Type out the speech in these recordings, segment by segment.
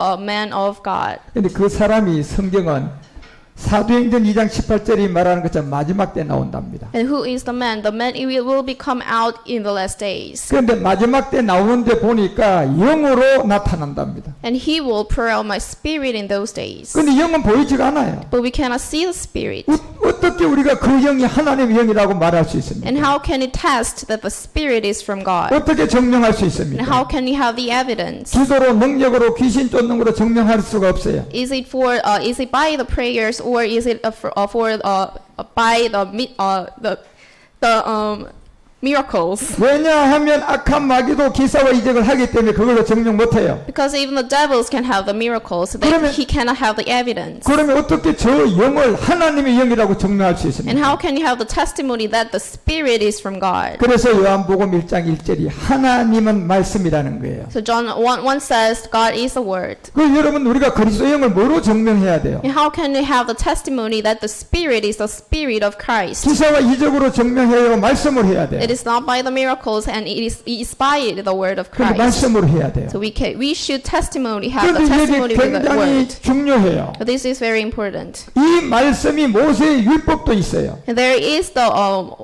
a man of God. 근데 그 사람이 성경은 사도행전 2장 18절이 말하는 것처럼 마지막 때 나온답니다. And who is the man? The man will become out in the last days. 그런데 마지막 때 나오는데 보니까 영으로 나타난답니다. And he will pour out my spirit in those days. 그런데 영은 보이지가 않아요. But we cannot see the spirit. 어떻게 우리가 그 영이 하나님의 영이라고 말할 수 있습니까? And how can it test that the spirit is from God? 어떻게 증명할 수 And 있습니까? how can we have the evidence? 기도로 능력으로 귀신 쫓는 것으로 증명할 수가 없어요. Is it by the prayers or is it by the miracles? 왜냐하면 악한 마귀도 기사와 이적을 하기 때문에 그걸로 증명 못해요. Because even the devils can have the miracles, 그러면- he cannot have the evidence. 그러면 어떻게 저 영을 하나님의 영이라고 증명할 수 And 있습니까? how can you have the testimony that the spirit is from God? 그래서 요한복음 1장 1절이 하나님은 말씀이라는 거예요. So John 1 says God is the word. 그 여러분 우리가 그리스도의 영을 뭐로 증명해야 돼요? And how can we have the testimony that the spirit is the spirit of Christ? 기사와 이적으로 증명해야 하고 말씀을 해야 돼요. It is not by the miracles and it is by the word of 그런데 Christ. 말씀으로 해야 돼요. So we should have the 그런데 testimony 이게 with the 굉장히 word. 중요해요. But this is very important. 이 말씀이 모세의 율법도 있어요. And there is the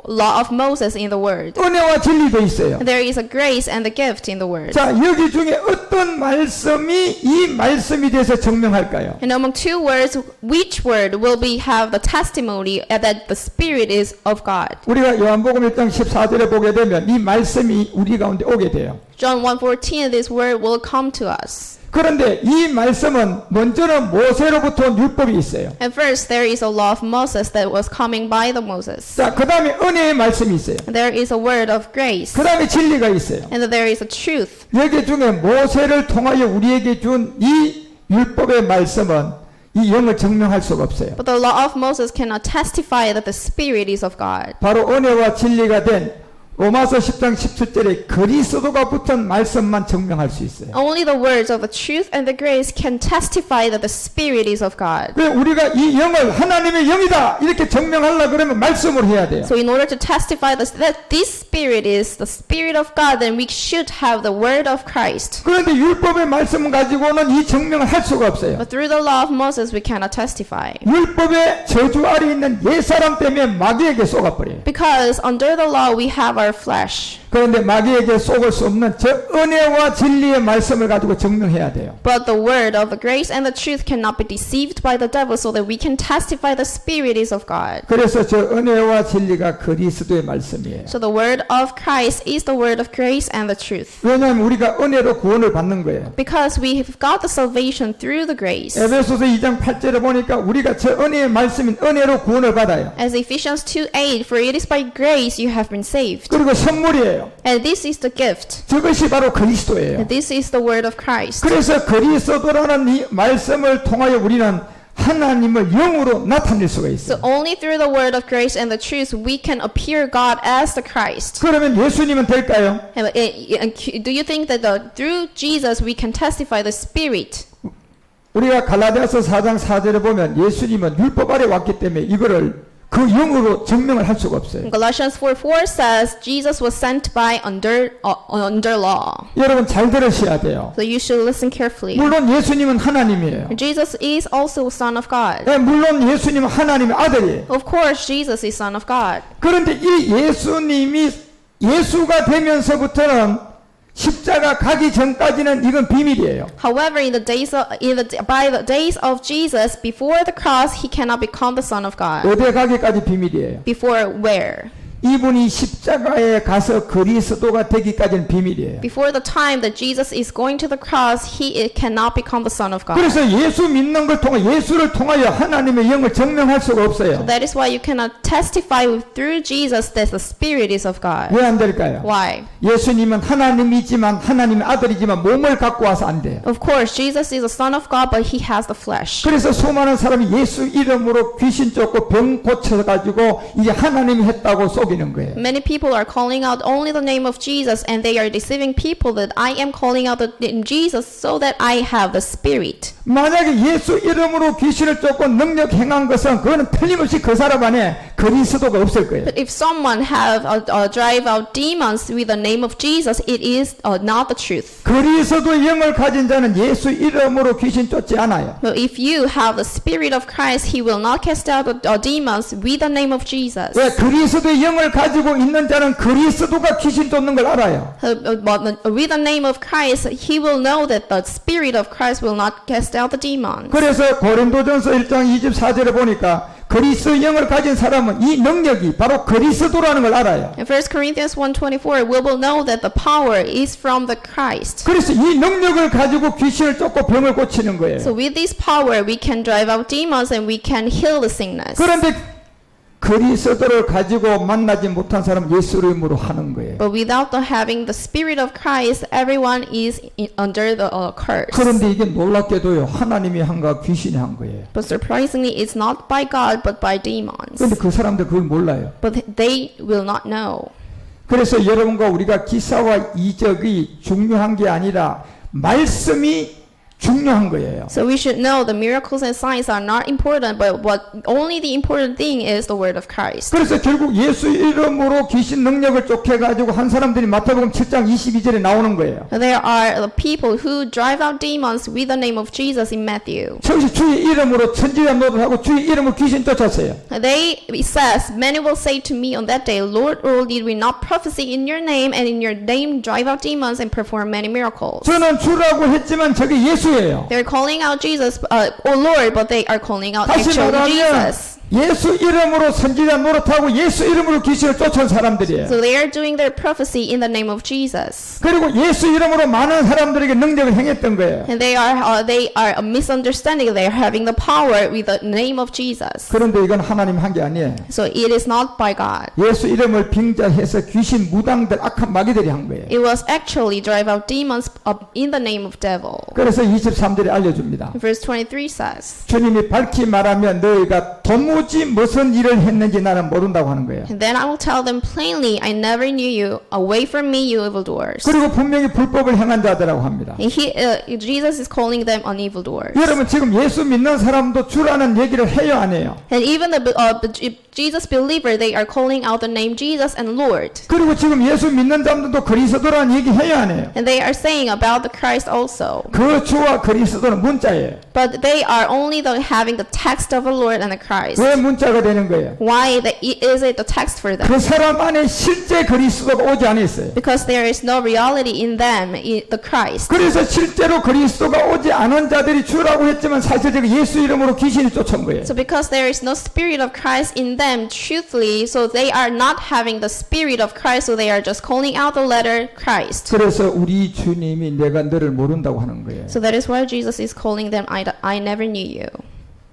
law of Moses in the word. 은혜와 진리도 있어요. And there is a grace and the gift in the word. 자, 여기 중에 어떤 말씀이 이 말씀이 돼서 증명할까요? And among two words, which word will have the testimony that the spirit is of God? 우리가 요한복음 1장 14절에 보게 되면 이 말씀이 우리 가운데 오게 돼요. John 1:14, this word will come to us. 그런데 이 말씀은 먼저는 모세로부터 온 율법이 있어요. At first, there is a law of Moses that was coming by the Moses. 자, 그 다음에 은혜의 말씀이 있어요. There is a word of grace. 그 다음에 진리가 있어요. And there is a truth. 여기 중에 모세를 통하여 우리에게 준 이 율법의 말씀은 이 영을 증명할 수가 없어요. But the law of Moses cannot testify that the spirit is of God. 바로 은혜와 진리가 된 로마서 10장 17절에 그리스도가 붙은 말씀만 증명할 수 있어요. Only the words of the truth and the grace can testify that the spirit is of God. 왜 우리가 이 영을 하나님의 영이다 이렇게 증명하려고 그러면 말씀으로 해야 돼요. So in order to testify that this spirit is the spirit of God, then we should have the word of Christ. 그런데 율법의 말씀 가지고는 이 증명을 할 수가 없어요. But through the law of Moses, we cannot testify. 율법의 저주 아래 있는 옛사람 때문에 마귀에게 쏘가버려요. Because under the law, we have our flesh. 그런데 마귀에게 속을 수 없는 저 은혜와 진리의 말씀을 가지고 증명해야 돼요. But the word of the grace and the truth cannot be deceived by the devil, so that we can testify the spirit is of God. 그래서 저 은혜와 진리가 그리스도의 말씀이에요. So the word of Christ is the word of grace and the truth. 왜냐하면 우리가 은혜로 구원을 받는 거예요. Because we have got the salvation through the grace. 에베소서 2장 8절에 보니까 우리가 저 은혜의 말씀인 은혜로 구원을 받아요. As Ephesians 2:8, for it is by grace you have been saved. 그리고 선물이에요. And this is the gift. 저것이 바로 그리스도예요. And this is the word of Christ. 그래서 그리스도라는 이 말씀을 통하여 우리는 하나님을 영으로 나타낼 수가 So 있어요. only through the word of grace and the truth we can appear God as the Christ. 그러면 예수님은 될까요? And do you think that through Jesus we can testify the Spirit? 우리가 갈라디아서 4장 4절에 보면 예수님은 율법 아래 왔기 때문에 이거를 그 영으로 증명을 할 수가 없어요. Galatians 4:4 says Jesus was sent by under law. 여러분 잘 들으셔야 돼요. So you should listen carefully. 물론 예수님은 하나님이에요. Jesus is also Son of God. 네, 물론 예수님은 하나님의 아들이에요. Of course, Jesus is Son of God. 그런데 이 예수님이 예수가 되면서부터는 십자가 가기 전까지는 이건 비밀이에요. However, by the days of Jesus, before the cross, he cannot become the Son of God. 어디에 가기까지 비밀이에요. Before where? 이분이 십자가에 가서 그리스도가 되기까지는 비밀이에요. Before the time that Jesus is going to the cross, he cannot become the Son of God. 그래서 예수 믿는 걸 통해 예수를 통하여 하나님의 영을 증명할 수가 없어요. That is why you cannot testify through Jesus that the Spirit is of God. 왜 안 될까요? Why? 예수님은 하나님이지만 하나님의 아들이지만 몸을 갖고 와서 안 돼요. Of course, Jesus is the Son of God, but he has the flesh. 그래서 수많은 사람이 예수 이름으로 귀신 쫓고 병 고쳐가지고 이게 하나님이 했다고 속이는 거예요. Many people are calling out only the name of Jesus, and they are deceiving people that I am calling out the name Jesus so that I have the Spirit. 만약에 예수 이름으로 귀신을 쫓고 능력 행한 것은 그거는 틀림없이 그 사람 안에 그리스도가 없을 거예요. But if someone have drive out demons with the name of Jesus, it is not the truth. 그리스도의 영을 가진 자는 예수 이름으로 귀신 쫓지 않아요. But if you have the Spirit of Christ, He will not cast out the demons with the name of Jesus. 왜 그리스도의 영을 가지고 있는 자는 그리스도가 귀신 쫓는 걸 알아요. But with the name of Christ, he will know that the Spirit of Christ will not cast out the demons. 그래서 고린도전서 1장 24절에 보니까 그리스도의 영을 가진 사람은 이 능력이 바로 그리스도라는 걸 알아요. In 1 Corinthians 1:24, we will know that the power is from the Christ. 그래서 이 능력을 가지고 귀신을 쫓고 병을 고치는 거예요. So with this power, we can drive out demons and we can heal the sickness. 그런데 그리스도를 가지고 만나지 못한 사람은 예수 이름으로 하는 거예요. But without having the Spirit of Christ, everyone is under the curse. 그런데 이게 놀랍게도요, 하나님이 한 거 귀신이 한 거예요. But surprisingly, it's not by God, but by demons. 그런데 그 사람들 그걸 몰라요. But they will not know. 그래서 여러분과 우리가 기사와 이적이 중요한 게 아니라 말씀이 중요한 거예요. So we should know the miracles and signs are not important, but what only the important thing is the word of Christ. 그래서 결국 예수 이름으로 귀신 능력을 쫓겨가지고 한 사람들이 마태복음 7장 22절에 나오는 거예요. There are the people who drive out demons with the name of Jesus in Matthew. 저기서 주의 이름으로 천지자 노릇하고 주의 이름으로 귀신 쫓았어요. It says, many will say to me on that day, Lord, Lord, did we not prophesy in your name and in your name drive out demons and perform many miracles? 저는 주라고 했지만 저게 예수예요. They're calling out Jesus, oh Lord, but they are calling out 다시 actually 말하면 Jesus. 예수 이름으로 선지자 노릇하고 예수 이름으로 귀신을 쫓은 사람들이에요. So they are doing their prophecy in the name of Jesus. 그리고 예수 이름으로 많은 사람들에게 능력을 행했던 거예요. And they are misunderstanding. They are having the power with the name of Jesus. 그런데 이건 하나님 한 게 아니에요. So it is not by God. 예수 이름을 빙자해서 귀신 무당들 악한 마귀들이 한 거예요. It was actually drive out demons in the name of devil. 그래서 23절에 알려줍니다. Verse 23 says, 주님이 밝히 말하면 너희가 도무지 무슨 일을 했는지 나는 모른다고 하는 거예요. and then I will tell them plainly, I never knew you. Away from me, you evildoers. 그리고 분명히 불법을 행한 자들이라고 합니다. And Jesus is calling them an evildoers. 여러분 지금 예수 믿는 사람도 주라는 얘기를 해요 안 해요? And even the Jesus believer, they are calling out the name Jesus and Lord. 그리고 지금 예수 믿는 사람들도 그리스도라는 얘기 해요 안 해요? And they are saying about the Christ also. 그 주와 그리스도는 문자예요. But they are only having the text of the Lord and the Christ. 왜 문자가 되는 거예요? Why is it the text for them? 그 사람 안에 실제 그리스도가 오지 않았어요. Because there is no reality in them, the Christ. 그래서 실제로 그리스도가 오지 않은 자들이 주라고 했지만 사실 저게 예수 이름으로 귀신이 쫓은 거예요. So because there is no spirit of Christ in them, truthfully, so they are not having the spirit of Christ, so they are just calling out the letter Christ. 그래서 우리 주님이 내가 너를 모른다고 하는 거예요. So that is why Jesus is calling them, I never knew you.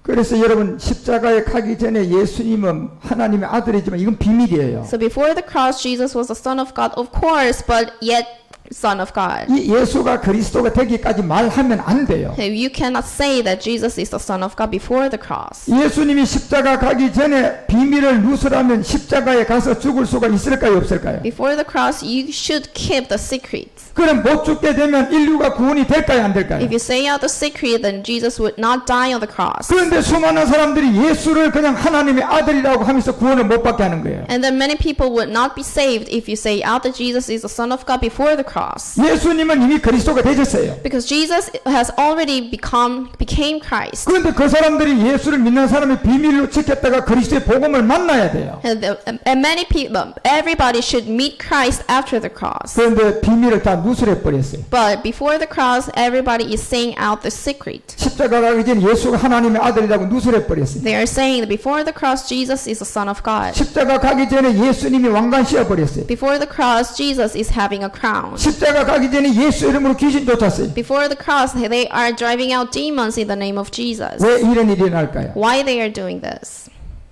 그래서 여러분 십자가에 가기 전에 예수님은 하나님의 아들이지만 이건 비밀이에요. So before the cross, Jesus was the Son of God, of course, but yet Son of God. 이 예수가 그리스도가 되기까지 말하면 안 돼요. You cannot say that Jesus is the Son of God before the cross. 예수님이 십자가 가기 전에 비밀을 누설하면 십자가에 가서 죽을 수가 있을까요 없을까요? Before the cross, you should keep the secret. 그럼 못 죽게 되면 인류가 구원이 될까요 안 될까요? If you say out the secret, then Jesus would not die on the cross. 그런데 수많은 사람들이 예수를 그냥 하나님의 아들이라고 하면서 구원을 못 받게 하는 거예요. And then many people would not be saved if you say out that Jesus is the Son of God before the cross. 예수님은 이미 그리스도가 되셨어요. Because Jesus has already became Christ. 그런데 그 사람들이 예수를 믿는 사람의 비밀로 지켰다가 그리스도의 복음을 만나야 돼요. And many people, everybody should meet Christ after the cross. 그런데 비밀을 다 누설해 버렸어요. But before the cross, everybody is saying out the secret. 십자가 가기 전에 예수가 하나님의 아들이라고 누설해 버렸어요. They are saying that before the cross, Jesus is the Son of God. 십자가 가기 전에 예수님이 왕관 씌워 버렸어요. Before the cross, Jesus is having a crown. 십자가 가기 전에 예수 이름으로 귀신 쫓았어요. Before the cross, they are driving out demons in the name of Jesus. 왜 이런 일이 날까요? Why they are doing this?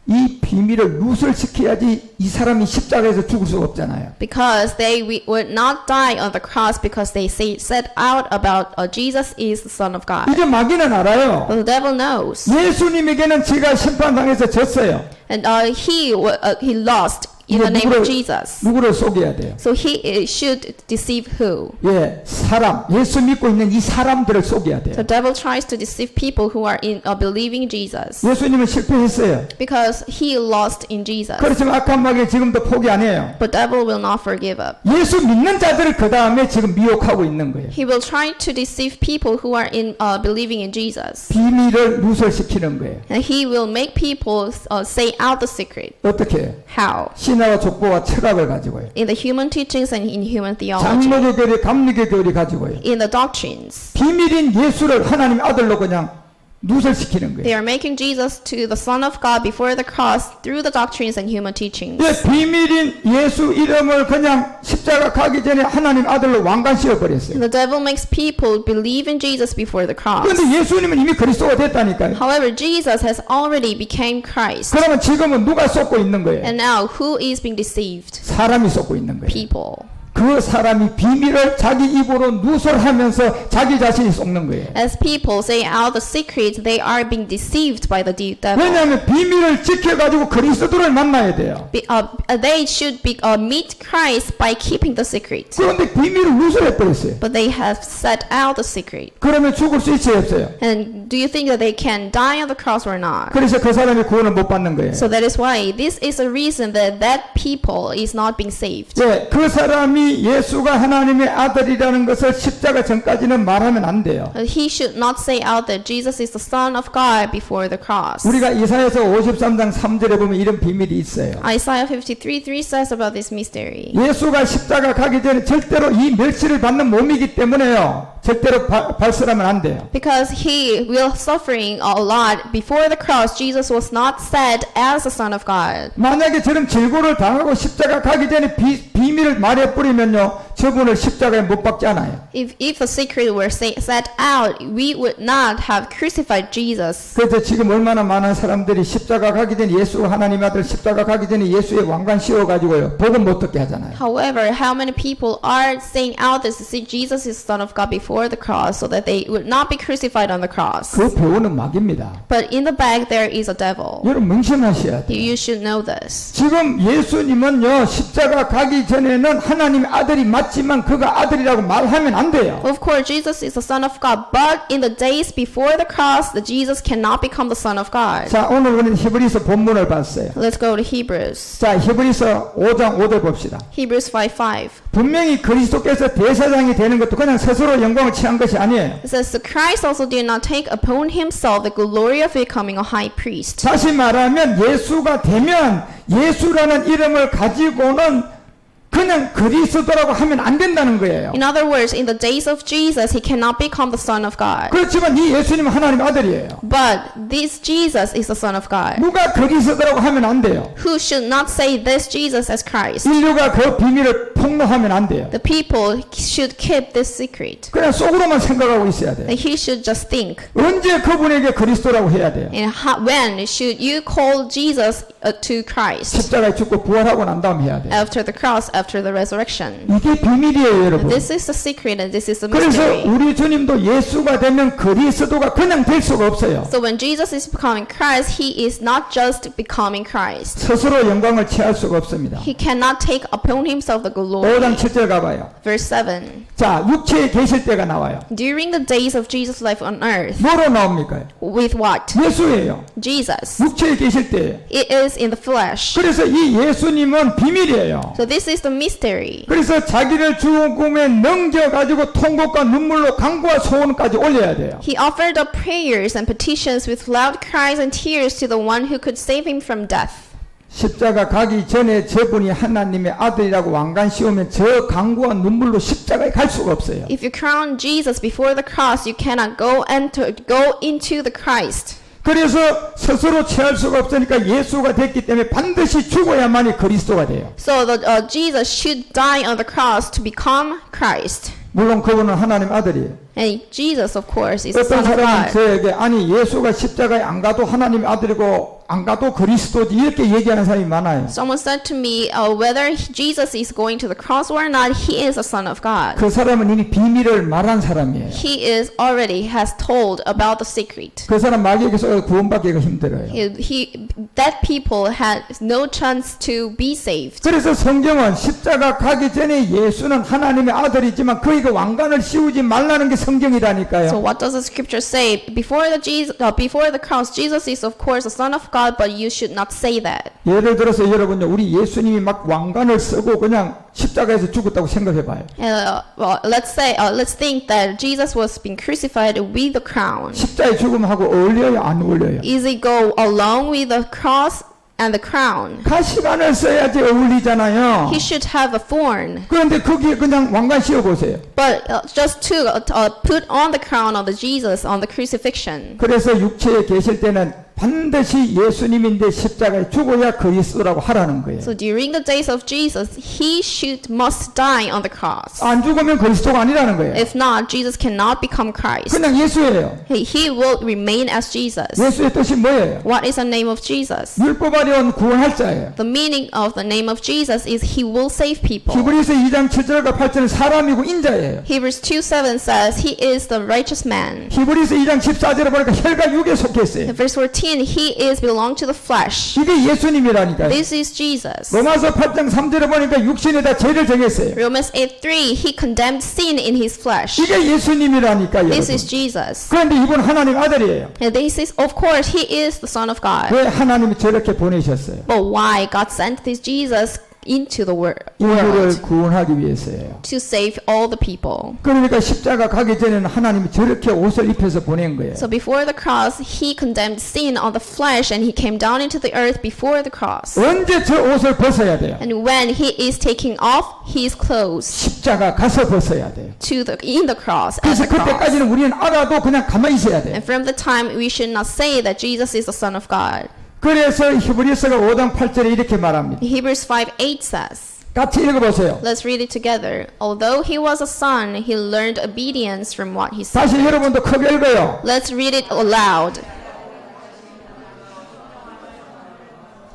이 비밀을 누설시켜야지 이 사람이 십자가에서 죽을 수가 없잖아요. Because they would not die on the cross because they set out about Jesus is the Son of God. 이제 마귀는 알아요. But the devil knows. 예수님에게는 제가 심판당해서 졌어요. And he lost in the name of 누구를, Jesus. 누구를 속여야 돼요? So he should deceive who? 예, 사람, 예수 믿고 있는 이 사람들을 속여야 돼요. The devil tries to deceive people who are believing Jesus 예수님은 실패했어요. because he lost in Jesus. 그렇지만 악한 마귀 지금도 포기 안 해요. But devil will not forgive up. 예수 믿는 자들을 그 다음에 지금 미혹하고 있는 거예요. He will try to deceive people who are believing in Jesus. 비밀을 누설시키는 거예요. And he will make people say out the secret. 어떻게 해요? How? 신화와 족보와 철학을 가지고요. In the human teachings and in human theology. 장로교 교리, 감리교 교리 가지고요. In the doctrines. 비밀인 예수를 하나님 아들로 그냥 누설시키는 거예요. They are making Jesus to the Son of God before the cross through the doctrines and human teachings. 예, 비밀인 예수 이름을 그냥 십자가 가기 전에 하나님 아들로 왕관씌워 버렸어요. The devil makes people believe in Jesus before the cross. 그런데 예수님은 이미 그리스도가 됐다니까요. However, Jesus has already became Christ. 그러면 지금은 누가 쏟고 있는 거예요? And now, who is being deceived? 사람이 쏟고 있는 거예요. People. 그 사람이 비밀을 자기 입으로 누설하면서 자기 자신이 속는 거예요. As people say out the secret, they are being deceived by the devil. 왜냐하면 비밀을 지켜가지고 그리스도를 만나야 돼요. They should meet Christ by keeping the secret. 그런데 비밀을 누설해버렸어요. But they have set out the secret. 그러면 죽을 수 있어요 없어요? And do you think that they can die on the cross or not? 그래서 그 사람이 구원을 못 받는 거예요. So that is why this is a reason that people is not being saved. 예, 그 사람이 예수가 하나님의 아들이라는 것을 십자가 전까지는 말하면 안 돼요. He should not say out that Jesus is the Son of God before the cross. 우리가 이사야서 53장 3절에 보면 이런 비밀이 있어요. Isaiah 53:3 says about this mystery. 예수가 십자가 가기 전에 절대로 이 멸시를 받는 몸이기 때문에요. 절대로 발설하면 안 돼요. Because he will suffering a lot before the cross, Jesus was not said as the Son of God. 만약에 저런 질고를 당하고 십자가 가기 전에 비밀을 말해버리면요, 저분을 십자가에 못 박지 않아요. If the secret were set out, we would not have crucified Jesus. 그래서 지금 얼마나 많은 사람들이 십자가 가기 전에 예수 하나님 아들 십자가 가기 전에 예수의 왕관 씌워가지고요, 복음 못 듣게 하잖아요. However, how many people are saying out that Jesus is the Son of God before the cross, so that they would not be crucified on the cross? 그 배우는 마귀입니다. But in the back there is a devil. 여러분 명심하셔야 돼요. You should know this. 지금 예수님은요, 십자가 가기 전에는 하나님 아들이 맞지만 그가 아들이라고 말하면 안 돼요. Of course, Jesus is the Son of God, but in the days before the cross, the Jesus cannot become the Son of God. 자, 오늘 우리는 히브리서 본문을 봤어요. Let's go to Hebrews. 자, 히브리서 5장 5절 봅시다. Hebrews 5:5. 분명히 그리스도께서 대사장이 되는 것도 그냥 스스로 영광을 취한 것이 아니에요. It says, "So Christ also did not take upon himself the glory of becoming a high priest." 다시 말하면 예수가 되면 예수라는 이름을 가지고는 그냥 그리스도라고 하면 안 된다는 거예요. In other words, in the days of Jesus, he cannot become the Son of God. 그렇지만 이 예수님은 하나님 아들이에요. But this Jesus is the Son of God. 누가 그리스도라고 하면 안 돼요. Who should not say this Jesus as Christ? 인류가 그 비밀을 폭로하면 안 돼요. The people should keep this secret. 그냥 속으로만 생각하고 있어야 돼요. That he should just think. 언제 그분에게 그리스도라고 해야 돼요? And when should you call Jesus to Christ? 십자가에 죽고 부활하고 난 다음 해야 돼요. After the cross, after the resurrection. 이게 비밀이에요, 여러분. This is the secret and this is the 그래서 mystery. 우리 주님도 예수가 되면 그리스도가 그냥 될 수가 없어요. So when Jesus is becoming Christ, he is not just becoming Christ. 스스로 영광을 취할 수가 없습니다. He cannot take upon himself the 5장 glory. 7절 가봐요. Verse 7. 자, 육체에 계실 때가 나와요. During the days of Jesus' life on earth, 뭐로 나옵니까? with what? 예수예요. Jesus. 육체에 계실 때예요. It is in the flesh. 그래서 이 예수님은 비밀이에요. So this is the mystery. 그래서 자기를 죽음에 넘겨가지고 통곡과 눈물로 간구와 소원까지 올려야 돼요. He offered up prayers and petitions with loud cries and tears to the one who could save him from death. 십자가 가기 전에 저분이 하나님의 아들이라고 왕관 씌우면 저 간구와 눈물로 십자가에 갈 수가 없어요. If you crown Jesus before the cross, you cannot go into the Christ. 그래서 스스로 취할 수가 없으니까 예수가 됐기 때문에 반드시 죽어야만이 그리스도가 돼요. So Jesus should die on the cross to become Christ. 물론 그분은 하나님 아들이에요. And Jesus, of course, is the 어떤 Son of 사람은 God. 저에게 아니 예수가 십자가에 안 가도 하나님의 아들이고 안 가도 그리스도지 이렇게 얘기하는 사람이 많아요. Someone said to me, whether Jesus is going to the cross or not, he is a son of God. 그 사람은 이미 비밀을 말한 사람이에요. He is already has told about the secret. 그 사람 마귀에게서 구원받기가 힘들어요. That people had no chance to be saved. 그래서 성경은 십자가 가기 전에 예수는 하나님의 아들이지만 그에게 왕관을 씌우지 말라는 게 So 성경이라니까요. what does the scripture say? Before the cross, Jesus is of course the Son of God, but you should not say that. 예를 들어서 여러분요, 우리 예수님이 막 왕관을 쓰고 그냥 십자가에서 죽었다고 생각해봐요. Let's think that Jesus was being crucified with the crown. 십자가의 죽음하고 어울려요, 안 어울려요? Is it go along with the cross and the crown? 가시관을 써야지 어울리잖아요. He should have a thorn. 그런데 거기에 그냥 왕관 씌워보세요. But just to put on the crown of the Jesus on the crucifixion. 그래서 육체에 계실 때는 반드시 예수님인데 십자가에 죽어야 그리스도라고 하라는 거예요. So during the days of Jesus, he must die on the cross. 안 죽으면 그리스도가 아니라는 거예요. If not, Jesus cannot become Christ. 그냥 예수예요. He will remain as Jesus. 예수의 뜻이 뭐예요? What is the name of Jesus? 율법 아래 온 구원할 자예요. The meaning of the name of Jesus is he will save people. 히브리서 2장 7절과 8절은 사람이고 인자예요. Hebrews 2:7 says he is the righteous man. 히브리서 2장 14절에 보니까 혈과 육에 속해 있어요. In verse 14, he is belong to the flesh. 이게 예수님이라니까요. This is Jesus. 로마서 8장 3절에 보니까 육신에다 죄를 정했어요. Romans 8:3, he condemned sin in his flesh. 이게 예수님이라니까요. This 여러분. is Jesus. 그런데 이분 하나님 아들이에요. And this is, of course, he is the Son of God. 왜 하나님이 저렇게 보내셨어요? But why God sent this Jesus into the 인류를 world? 구원하기 위해서예요. To save all the people. 그러니까 십자가 가기 전에는 하나님이 저렇게 옷을 입혀서 보낸 거예요. So before the cross, he condemned sin on the flesh and he came down into the earth before the cross. 언제 저 옷을 벗어야 돼요? And when he is taking off his clothes 십자가 가서 벗어야 돼요. in the cross, at 그래서 the cross. 그때까지는 우리는 알아도 그냥 가만히 있어야 돼요. And from the time we should not say that Jesus is the Son of God. 그래서 히브리서가 5장 8절에 이렇게 말합니다. Hebrews 5:8 says, 같이 읽어보세요. let's read it together. Although he was a son, he learned obedience from what he 다시 suffered. 여러분도 크게 읽어요. Let's read it aloud.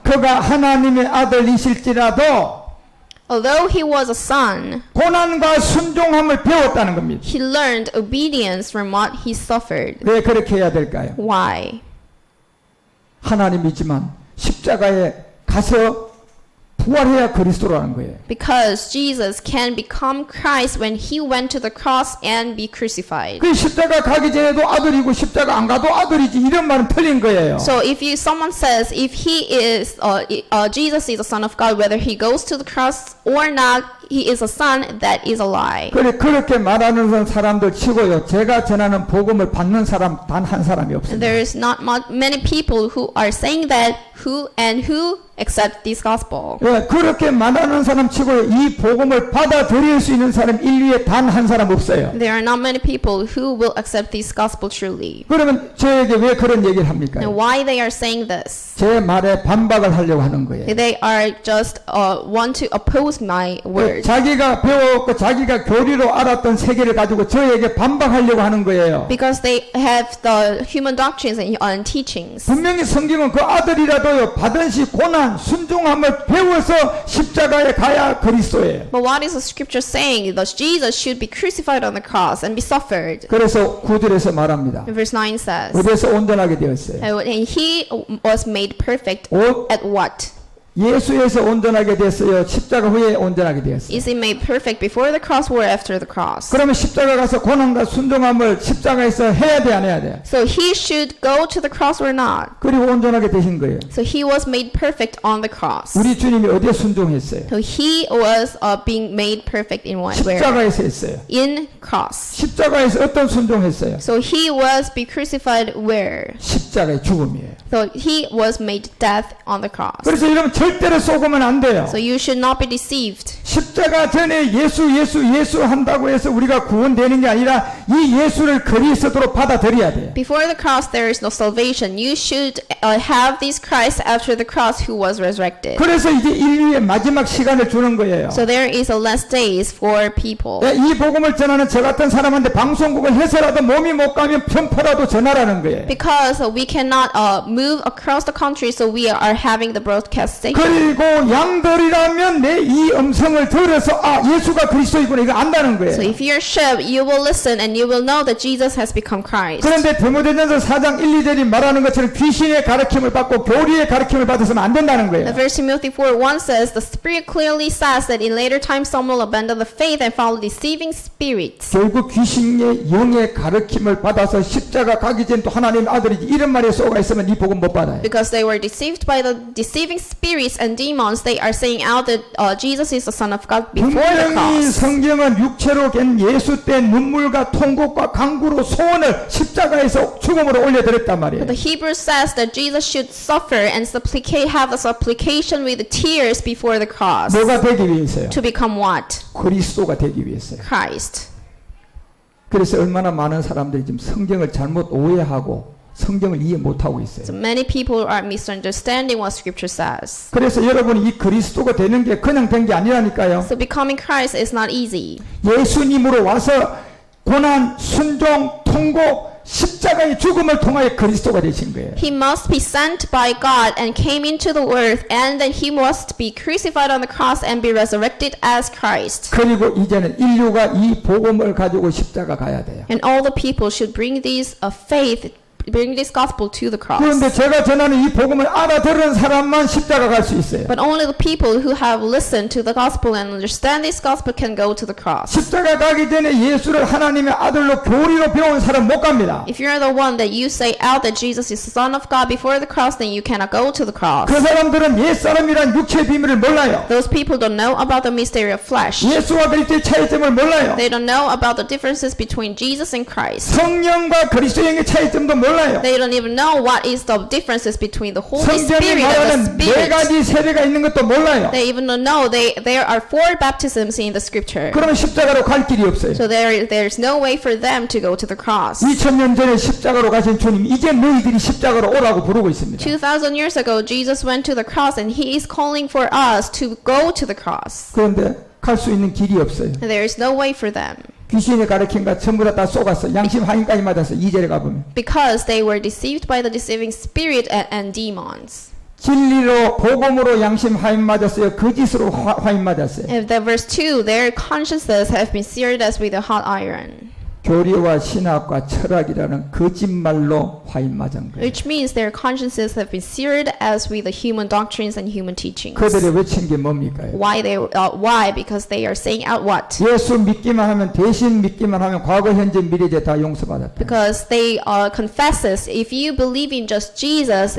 그가 하나님의 아들이실지라도 Although he was a son, 고난과 순종함을 배웠다는 겁니다. he learned obedience from what he suffered. 왜 그렇게 해야 될까요? Why? 하나님이지만 십자가에 가서 부활해야 그리스도라는 거예요. Because Jesus can become Christ when he went to the cross and be crucified. 그 십자가 가기 전에도 아들이고 십자가 안 가도 아들이지 이런 말은 틀린 거예요. So if someone says if he is Jesus is the Son of God, whether he goes to the cross or not, he is a son, that is a lie. 그렇게 말하는 사람들 치고요. 제가 전하는 복음을 받는 사람 단 한 사람이 없습니다. There is not many people who are saying that who accept this gospel. 예, 그렇게 말하는 사람 치고요. 이 복음을 받아들일 수 있는 사람 인류에 단 한 사람 없어요. There are not many people who will accept this gospel truly. 그러면 저에게 왜 그런 얘기를 합니까? And why they are saying this? 제 말에 반박을 하려고 하는 거예요. They are just want to oppose my word. 자기가 배웠고 자기가 교리로 알았던 세계를 가지고 저에게 반박하려고 하는 거예요. Because they have the human doctrines and teachings. 분명히 성경은 그 아들이라도요 받은 시 고난 순종함을 배워서 십자가에 가야 그리스도예요. But what is the scripture saying? That Jesus should be crucified on the cross and be suffered. 그래서 9절에서 말합니다. Verse 9 says, 어디서 온전하게 되었어요? and he was made perfect 오, at what? 예수에서 온전하게 됐어요. 십자가 후에 온전하게 되었어요. Is he made perfect before the cross or after the cross? 그러면 십자가 가서 고난과 순종함을 십자가에서 해야 돼, 안 해야 돼? So he should go to the cross or not? 그리고 온전하게 되신 거예요. So he was made perfect on the cross. 우리 주님이 어디에 순종했어요? So he was being made perfect in what? Where? 십자가에서 했어요. In cross. 십자가에서 어떤 순종했어요? So he was be crucified where? 십자가의 죽음이에요. So he was made death on the cross. 그래서 여러분 절대로 속으면 안 돼요. So you should not be deceived. 십자가 전에 예수 한다고 해서 우리가 구원되는 게 아니라 이 예수를 그리스도로 받아들여야 돼요. Before the cross, there is no salvation. You should have this Christ after the cross who was resurrected. 그래서 이제 인류의 마지막 시간을 주는 거예요. So there is a last days for people. 이 복음을 전하는 저 같은 사람한테 방송국을 해서라도 몸이 못 가면 편파라도 전하라는 거예요. Because we cannot move across the country, so we are having the broadcast station. 그리고 양들이라면 내 이 음성을 들어서 예수가 그리스도이구나 이거 안다는 So 거예요. if you're sheep, you will listen and you will know that Jesus has become Christ. 그런데 디모데전서 4장 1, 2절이 말하는 것처럼 귀신의 가르침을 받고 교리의 가르침을 받아서는 안 된다는 거예요. 1 Timothy 4:1 says, the Spirit clearly says that in later times some will abandon the faith and follow deceiving spirits. 결국 귀신의 영의 가르침을 받아서 십자가 가기 전 또 하나님의 아들이지 이런 말에 쏘가 있으면 이 복음 못 받아요. Because they were deceived by the deceiving spirits and demons, they are saying out that Jesus is the Son of God before the 분명히 cross. 성경은 육체로 된 예수 때 눈물과 통곡과 강구로 소원을 십자가에서 죽음으로 올려드렸단 말이에요. The Hebrew says that Jesus should suffer and have the supplication with tears before the cross. 뭐가 되기 위해서요? To become what? 그리스도가 되기 위해서요. Christ. 그래서 얼마나 많은 사람들이 지금 성경을 잘못 오해하고 성경을 이해 못하고 있어요. So many people are misunderstanding what Scripture says. 그래서 여러분이 이 그리스도가 되는 게 그냥 된 게 아니라니까요. So becoming Christ is not easy. 예수님으로 와서 고난, 순종, 통곡, 십자가의 죽음을 통하여 그리스도가 되신 거예요. He must be sent by God and came into the earth, and then he must be crucified on the cross and be resurrected as Christ. 그리고 이제는 인류가 이 복음을 가지고 십자가 가야 돼요. And all the people should bring bring this gospel to the cross. 그런데 제가 전하는 이 복음을 알아들은 사람만 십자가 갈 수 있어요. But only the people who have listened to the gospel and understand this gospel can go to the cross. 십자가 가기 전에 예수를 하나님의 아들로 교리로 배운 사람 못 갑니다. If you're the one that you say out that Jesus is the Son of God before the cross, then you cannot go to the cross. 그 사람들은 옛사람이란 육체의 비밀을 몰라요. Those people don't know about the mystery of flesh. 예수와 그리스도의 차이점을 몰라요. They don't know about the differences between Jesus and Christ. 성령과 그리스도 영의 차이점도 몰라요. They don't even know what is the differences between the Holy 성경이 Spirit and the 말하는 네 Spirit. 가지 세례가 있는 것도 몰라요. They even don't know there are 4 baptisms in the Scripture. 그러면 십자가로 갈 길이 없어요. So there's no way for them to go to the cross. 2000년 전에 십자가로 가신 주님 이제 너희들이 십자가로 오라고 부르고 있습니다. 2,000 years ago, Jesus went to the cross, and He is calling for us to go to the cross. 그런데 갈 수 있는 길이 없어요. And there is no way for them. 귀신의 가르침과 전부 다 속았어. 양심 하인까지 맞았어. 2절에 가보면. Because they were deceived by the deceiving spirit and demons. 진리로 복음으로 양심 하인 맞았어요. 거짓으로 화인 맞았어요. In the verse 2, their consciences have been seared as with a hot iron. 교리와 신학과 철학이라는 거짓말로 화인 맞은 거예요. Which means their consciences have been seared as with the human doctrines and human teachings. 그들이 외친 게 뭡니까? Why? Because they are saying out what? 예수 믿기만 하면 대신 믿기만 하면 과거 현재 미래제 다 용서받았다. Because they confesses, if you believe in just Jesus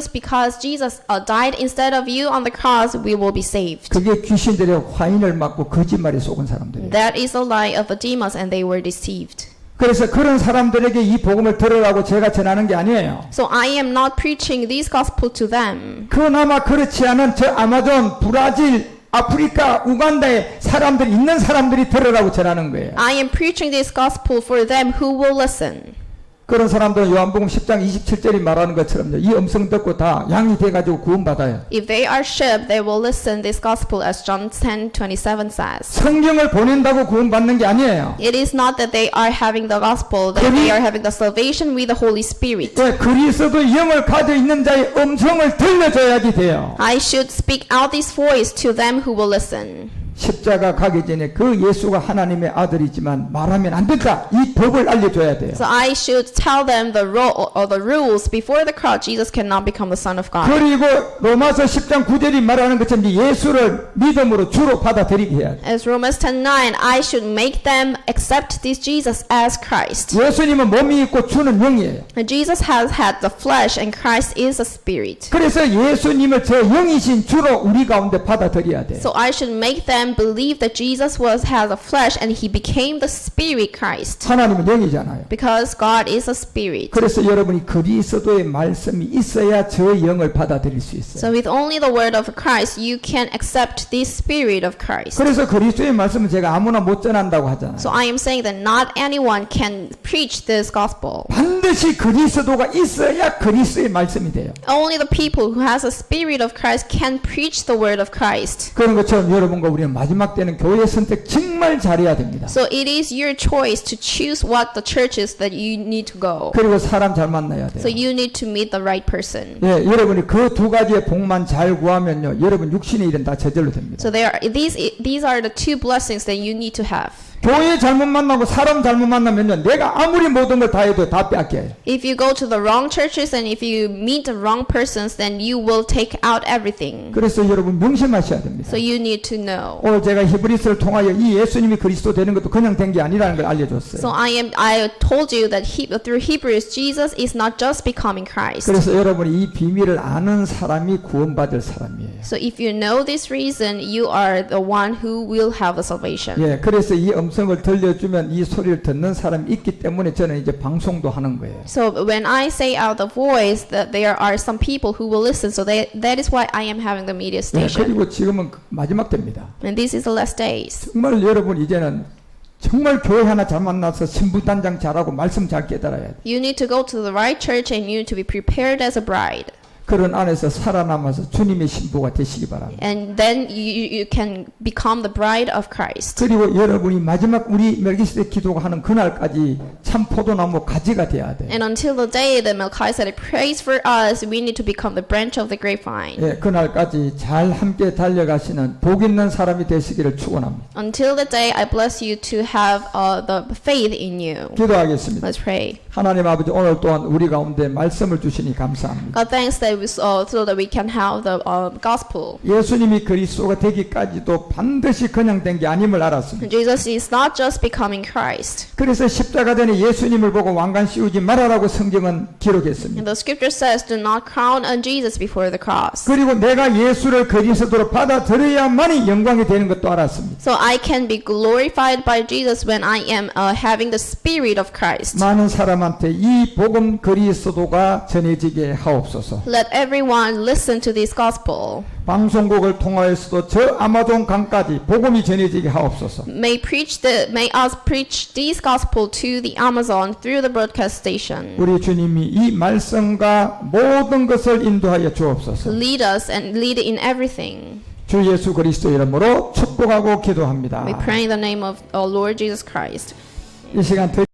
because Jesus died instead of you on the cross, we will be saved. 그게 귀신들의 화인을 맞고 거짓말에 속은 사람들이에요. That is a lie of the demons, and they were deceived. 그래서 그런 사람들에게 이 복음을 들으라고 제가 전하는 게 아니에요. So I am not preaching this gospel to them. 그나마 그렇지 않은 저 아마존, 브라질, 아프리카, 우간다에 사람들이 있는 사람들이 들으라고 전하는 거예요. I am preaching this gospel for them who will listen. 그런 사람들은 요한복음 10장 27절이 말하는 것처럼 이 음성 듣고 다 양이 돼가지고 구원받아요. If they are sheep, they will listen this gospel as John 10:27 says. 성경을 보낸다고 구원받는 게 아니에요. It is not that they are having the gospel, that they are having the salvation with the Holy Spirit. 그리스도 영을 가지고 있는 자의 음성을 들려줘야지 돼요. I should speak out this voice to them who will listen. 십자가 가기 전에 그 예수가 하나님의 아들이지만 말하면 안 된다. 이 법을 알려줘야 돼요. So I should tell them the rules before the cross. Jesus cannot become the Son of God. 그리고 로마서 10장 9절이 말하는 것처럼 예수를 믿음으로 주로 받아들이게 해야 돼요. As Romans 10:9, I should make them accept this Jesus as Christ. 예수님은 몸이 있고 주는 영이에요. And Jesus has had the flesh, and Christ is a spirit. 그래서 예수님을 저 영이신 주로 우리 가운데 받아들여야 돼요. So I should make them them believe that Jesus has a flesh and he became the spirit Christ. 하나님은 영이잖아요. Because God is a spirit. 그래서 여러분이 그리스도의 말씀이 있어야 저 영을 받아들일 수 있어요. So with only the word of Christ, you can accept this spirit of Christ. 그래서 그리스도의 말씀은 제가 아무나 못 전한다고 하잖아요. So I am saying that not anyone can preach this gospel. 반드시 그리스도가 있어야 그리스도의 말씀이 돼요. Only the people who has a spirit of Christ can preach the word of Christ. 그런 것처럼 여러분과 우리는 마지막 때는 교회 선택 정말 잘해야 됩니다. So it is your choice to choose what the churches that you need to go. 그리고 사람 잘 만나야 돼요. So you need to meet the right person. 예, 여러분이 그 두 가지의 복만 잘 구하면요, 여러분 육신의 일은 다 저절로 됩니다. So these are the two blessings that you need to have. 교회 잘못 만나고 사람 잘못 만나면요, 내가 아무리 모든 걸 다 해도 다 뺏겨요. If you go to the wrong churches and if you meet the wrong persons, then you will take out everything. 그래서 여러분 명심하셔야 됩니다. So you need to know. 오늘 제가 히브리서를 통하여 이 예수님이 그리스도 되는 것도 그냥 된 게 아니라는 걸 알려줬어요. So I told you that through Hebrews, Jesus is not just becoming Christ. 그래서 여러분이 이 비밀을 아는 사람이 구원받을 사람이에요. So if you know this reason, you are the one who will have the salvation. 예, 그래서 이 음성을 들려주면 이 소리를 듣는 사람이 있기 때문에 저는 이제 방송도 하는 거예요. So when I say out the voice, that there are some people who will listen. So that is why I am having the media 예, station. 그리고 지금은 마지막 때입니다. And this is the last days. 정말 여러분 이제는 정말 교회 하나 잘 만나서 신부단장 잘하고 말씀 잘 깨달아야 돼요. You need to go to the right church and you need to be prepared as a bride. 그런 안에서 살아남아서 주님의 신부가 되시기 바랍니다. And then you can become the bride of Christ. 그리고 여러분이 마지막 우리 멜기세덱 기도가 하는 그날까지 참 포도나무 가지가 돼야 돼요. And until the day that Melchizedek prays for us, we need to become the branch of the grapevine. 예, 그날까지 잘 함께 달려가시는 복 있는 사람이 되시기를 축원합니다. Until the day, I bless you to have the faith in you. 기도하겠습니다. Let's pray. 하나님 아버지 오늘 또한 우리 가운데 말씀을 주시니 감사합니다. God, thanks that so that we can have the gospel. 예수님이 그리스도가 되기까지도 반드시 그냥 된 게 아님을 알았습니다. Jesus is not just becoming Christ. 그래서 십자가 전에 예수님을 보고 왕관 씌우지 말아라고 성경은 기록했습니다. And the scripture says, do not crown on Jesus before the cross. 그리고 내가 예수를 그리스도로 받아들여야만이 영광이 되는 것도 알았습니다. So I can be glorified by Jesus when I am having the spirit of Christ. 많은 사람한테 이 복음 그리스도가 전해지게 하옵소서. Let everyone listen to this gospel. 방송국을 통하여서도 저 아마존 강까지 복음이 전해지게 하옵소서. May us preach this gospel to the Amazon through the broadcast station. 우리 주님이 이 말씀과 모든 것을 인도하여 주옵소서. Lead us and lead in everything. 주 예수 그리스도 이름으로 축복하고 기도합니다. We pray in the name of our Lord Jesus Christ. 이 시간